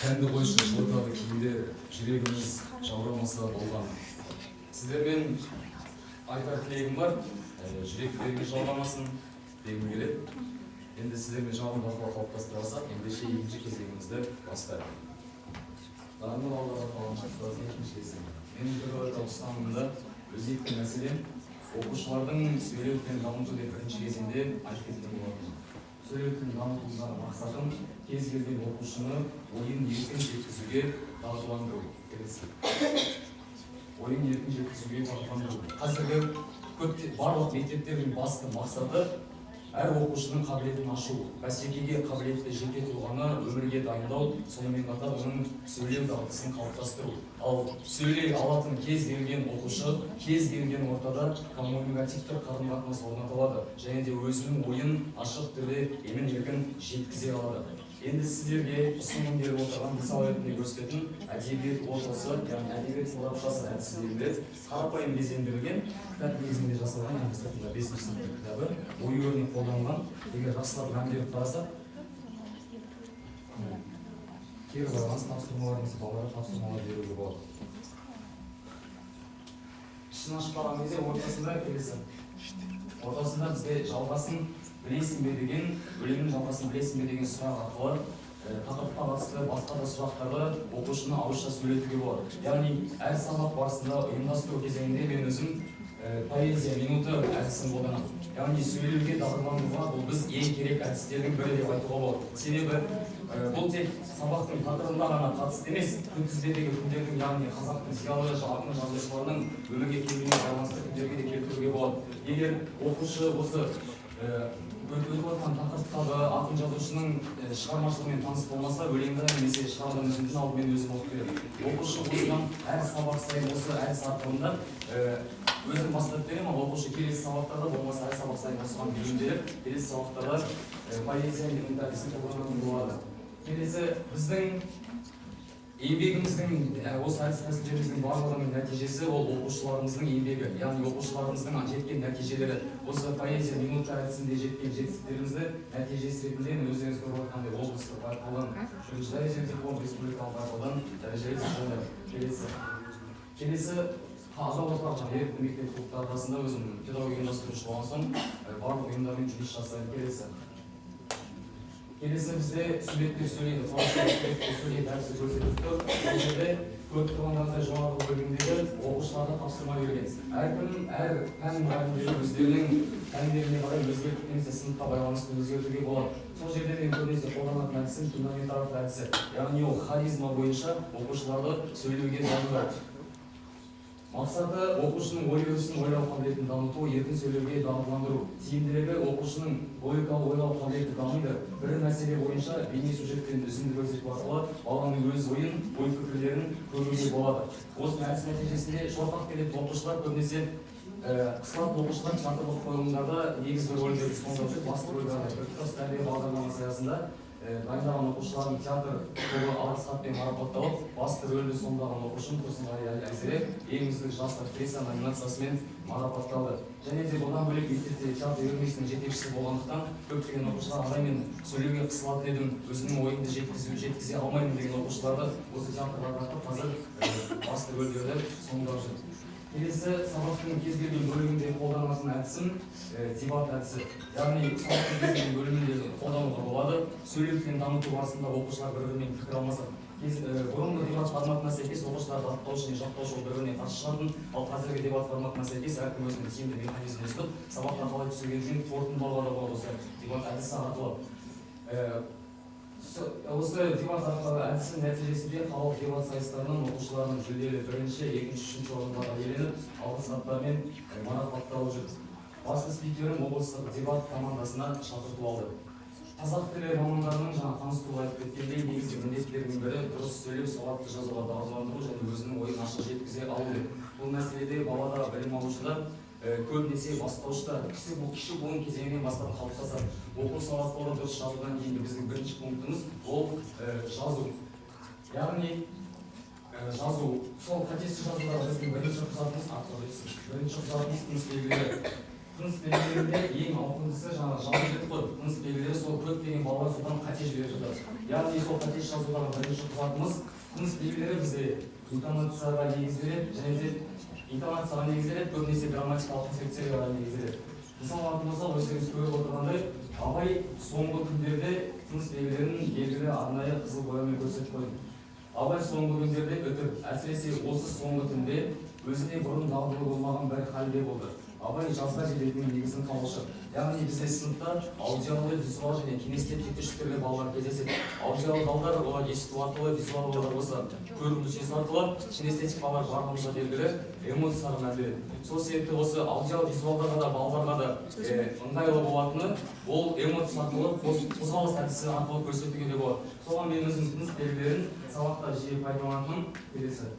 Тәнді қойшы жылытады кейде жүрегіміз жаурамаса болған. Сіздермен айтар тілегім бар, жүректеріңіз жаурамасын дегім келеді. Енді сіздермен жағын бақылау қалыптастыра алсақ, ендеше екінші кезегімізді бастайық. Дарынды балаларға қаламшылықтардың екінші кезеңі. Менің педагогикалық ұстанымымда өзекті мәселе оқушылардың сөйлеу тілін дамыту деп бірінші кезеңде айтып кеткен болатын. Сөйлеу тілін дамытудағы мақсатым кез келген оқушыны ойын еркін жеткізуге дағдыландыру. Ойын еркін жеткізуге дағдыландыру. Қазіргі барлық мектептердің басты мақсаты әр оқушының қабілетін ашу, бәсекеге қабілетті жеке тұлғаны өмірге дайындау, сонымен қатар оның сөйлеу дағдысын қалыптастыру. Ал сөйлей алатын кез келген оқушы кез келген ортада коммуникативті қарым-қатынас орната және де өзінің ойын ашық түрде емін-еркін жеткізе алады. Енді сіздерге ұсыным беріп отырған мысал ретінде көрсететін әдебиет ортасы, яғни әдебиет сарапшысы әдісінде қарапайым безендірілген кітап негізінде жасалған ілімдердің 5-ші сыныптың кітабы ою-өрнек қолданылған. Егер жақсылап мән беріп қарасақ, кері байланыс тапсырмаларыңызды балаларға тапсырмалар беруге болады. Ішін ашып қалған кезде ортасында бізде жалғасын білесің бе деген, өлеңнің жалғасын білесің бе деген сұрақ арқылы тақырыпқа қатысты басқа да сұрақтарды оқушыны ауызша сөйлетуге болады. Яғни әр сабақ барысында ұйымдастыру кезеңінде мен өзім поэзия минуты әдісін қолданамын. Яғни сөйлеуге дағдылануға бұл біз ең керек әдістердің бірі деп айтуға болады. Себебі бұл тек сабақтың тақырыбына ғана қатысты емес, күнтізбедегі күндердің, яғни қазақтың зиялы ақын жазушыларының өмірге келуіне байланысты күндерге де келтіруге болады. Егер оқушы осы өтіп отырған тақырыптағы ақын жазушының шығармашылығымен таныс болмаса, өлеңді немесе шығарған үзіндіні алдымен өзі оқып береді. Оқушы осыдан әр сабақ сайын осы әдіс арқылында өзін бастап беремін, ал оқушы келесі сабақтарда болмаса әр сабақ сайын осыған бейімделіп, келесі сабақтарда поэзия минуты әдісін қолданатын болады. Келесі біздің еңбегіміздің, осы әдіс тәсілдеріміздің барлығының нәтижесі ол оқушыларымыздың еңбегі, яғни оқушыларымыздың жеткен нәтижелері. Осы поэзия минуты әдісінде жеткен жетістіктерімізді нәтижесі ретінде өздеріңіз көріп отырғандай облыстық байқаудан, бірінші дәрежелі диплом, республикалық байқаудан дәрежелі диплом. Келесі азат ортақ ерікті мектеп клубтары арасында өзім педагог ұйымдастырушы болған соң барлық ұйымдармен жұмыс жасаймын. Келесі бізде студенттер сөйлейді, студенттер сөйлейді әдісі көрсетіп тұр. Бұл жерде көріп тұрғандарыңыздай жоғарғы бөлімдегі оқушыларға тапсырма берген. Әркім әр пән мұғалімдері өздерінің пәндеріне қарай өзгертіп немесе сыныпқа байланысты өзгертуге болады. Сол жерде мен көбінесе қолданатын әдісім фундаменталдық әдісі, яғни ол харизма бойынша оқушыларды сөйлеуге дайындау. Мақсаты оқушының ой-өрісін ойлау қабілетін дамыту, еркін сөйлеуге дағдыландыру. Тиімділігі оқушының логикалық ойлау қабілеті дамиды. Бір мәселе бойынша бейне сюжетпен үзінді көрсету арқылы баланың өз ойын, ой пікірлерін көруге болады. Осы әдіс нәтижесінде шорқақ келетін оқушылар көбінесе қысқартып оқушылар театрлық қойылымдарда негізгі рөлдерді сомдап жүр. Басты рөлдерді біртұтас тәрбие бағдарламасы аясында дайындаған оқушылардың театр тобы алғыс хатпен марапатталып, басты рөлді сомдаған оқушым Тұрсынғали Айзере ең үздік жас актриса номинациясымен марапатталды. Және де бұдан бөлек мектепте театр үйірмесінің жетекшісі болғандықтан көптеген оқушылар араймен сөйлеуге қысылатын едім, өзінің ойымды жеткізе алмаймын деген оқушыларды осы театрға тартып қазір басты рөлдерді сомдап жүр. Келесі сабақтың кез келген бөлігінде қолданатын әдісім дебат әдісі. Яғни сабақтың кез келген бөлімінде қолдануға болады. Сөйлеу тілін дамыту барысында оқушылар бір-бірімен пікір алмасады. Бұрынғы дебат форматына сәйкес оқушылар жақтаушы және жақтаушы бір-біріне қарсы шығатын, ал қазіргі дебат форматына сәйкес әркім өзінің тиімді механизмін ұстап, сабақта қалай түсіргенін қорытындылауға да болады осы дебат әдісі арқылы. Осы дебат арқылы әдісінің нәтижесінде қалалық дебат сайыстарынан оқушылардың жүлделі бірінші, екінші, үшінші орындарға иеленіп, алғыс хаттармен марапатталып жүр. Басты спикерім облыстық дебат командасына шақыртып алды. Қазақ тілі мамандарының таныстыруға айтып кеткендей негізгі міндеттерінің бірі дұрыс сөйлеу, сауатты жазуға дағдыландыру және өзінің ойын ашық жеткізе алу. Бұл мәселеде балада, білім алушыда көбінесе бастаушыда кіші буын кезеңінен бастап қалыптасады. Оқу сауаттылығы дұрыс жазудан кейінгі біздің бірінші пунктіміз ол жазу. Яғни жазу, сол қатесіз жазудағы біздің бірінші құжатымыз тыныс белгілері. тыныс белгілерінде ең ауқымдысы жаңағы жауынгерлік қой. Тыныс белгілері сол көптеген балалар содан қате жіберіп жатады. Яғни сол қате жазудағы бірінші құжатымыз тыныс белгілері бізде интонацияға негізделеді және де интонацияға негізделеді, көбінесе грамматикалық концепцияға негізделеді. Мысалы алатын болсақ, өздеріңіз көріп отырғандай, Абай соңғы күндерде тыныс белгілерін белгілі арнайы қызыл бояумен көрсетіп қойды. Абай соңғы күндерде өтір, әсіресе осы соңғы түнде өзіне бұрын дағдылы болмаған бір халде болды. Абай жазға желетінің негізін қалаушы. Яғни бізде сыныпта аудиалды, визуал және кинестетик үш түрлі балалар кездеседі. Аудиалды балалар олар есту арқылы, визуал балалар болса көру мүшесі арқылы, кинестетик балалар барғанымызға белгілі эмоцияларға мән береді. Сол себепті осы аудиал визуалдарға да балаларға да ыңғайлы болатыны ол эмоция арқылы, қозғалыс әдісі арқылы көрсетуге де болады. Соған мен өзім тыныс белгілерін сабақта жиі пайдаланатыным келесі.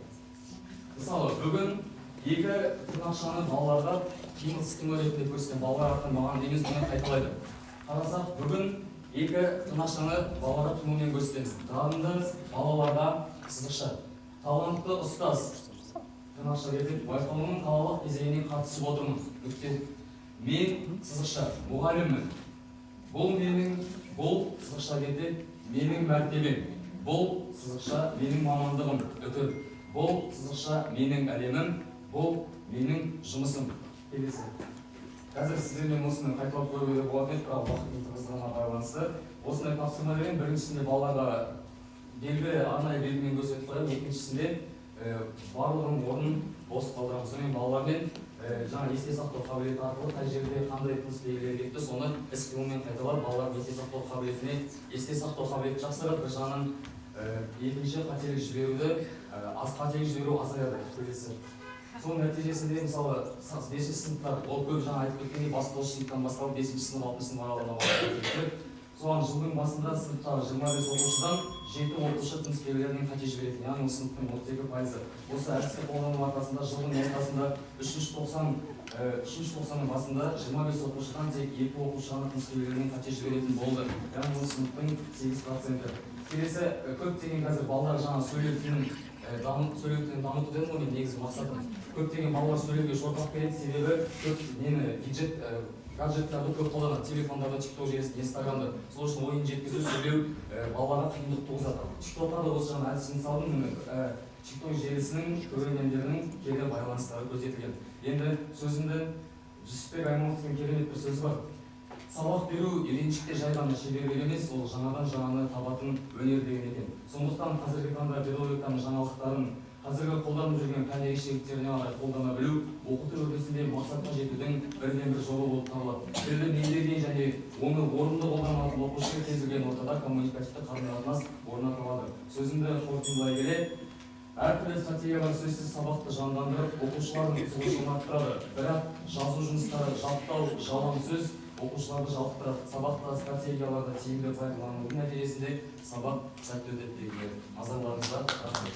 Мысалы, бүгін екі тырнақшаны балаларға қимыл ретінде көрсеткен балалар арқылы маған емес бұны қайталайды. Қарасақ, бүгін екі тырнақшаны балаларға қимылмен көрсетеміз. Дарынды балаларға сызықша. Талантты ұстаз тырнақша ретінде байқауының қалалық кезеңіне қатысып отырмын. Мен сызықша мұғаліммін. Бұл сызықша ретінде менің мәртебем. Бұл сызықша менің мамандығым. Бұл сызықша менің әлемім. Бұл менің жұмысым. Келесі. Қазір сіздермен осыны қайталап көруге болады еді, бірақ уақыттың тығыздығына байланысты. Осындай тапсырма беремін. Біріншісінде балаларға белгілі арнайы белгімен көрсетіп қоямын. Екіншісінде барлығының орнын бос қалдырамыз. Сонымен балалармен жаңа есте сақтау қабілеті арқылы қай жерде қандай тыныс белгілері кетті, соны іс-қимылмен қайталап балалар есте сақтау қабілеті жақсарады. Бір жағынан екінші қателік жіберу азаяды. Келесі. Соның нәтижесінде мысалы 5-ші сыныптар, ол көп жаңа айтып кеткендей бастауыш сыныптан басталып 5-ші сынып, 6-шы сынып аралығына барады. Соған жылдың басында сыныптағы 25 оқушыдан 7 оқушы тыныс белгілерінен қате жіберетін, яғни сыныптың 32%. Осы әдісті қолдану арқасында жылдың ортасында 3-ші тоқсанның басында 25 оқушыдан тек 2 оқушы ғана тыныс белгілерінен қате жіберетін болды. Яғни ол сыныптың 8%. Келесі, көптеген қазір балалар жаңа сөйлеу тілін дамыту дедім ғой, негізгі мақсатым. Көптеген балалар сөйлеуге шорқақ келеді, себебі көп гаджеттарды көп қолданады, телефондарды, тикток желісін, инстаграмды. Сол үшін ойын жеткізу, сөйлеу балаларға қиындық туғызады. Тиктокта да осы жаңа әдісін салдым, тикток желісінің көрермендерінің кері байланыстары көрсетілген. Енді сөзімді Жүсіпбек Аймауытовтың керемет бір сөзі бар. Сабақ беру үйреншікте жай ғана шеберлік емес, ол жаңадан жаңаны табатын өнер деген екен. Сондықтан қазіргі таңда педагогиканың жаңалықтарын, қазіргі қолданып жүрген пән ерекшеліктеріне қарай қолдана білу, оқыту үрдісінде мақсатқа жетудің бірден бір жолы болып табылады. Тілді меңгерген және оны орынды қолданатын оқушы кез келген ортада коммуникативті қарым-қатынас орнатылады. Сөзімді қорытындылай келе, әртүрлі стратегиялар сөзсіз сабақты жандандырып, оқушылардың қызығушылығын арттырады. Бірақ жазу жұмыстары, жаттау, жалаң сөз оқушыларды жалықтырады. Сабақта стратегияларды тиімді пайдаланудың нәтижесінде сабақ сәтті өтеді деген назарларыңызға рахмет.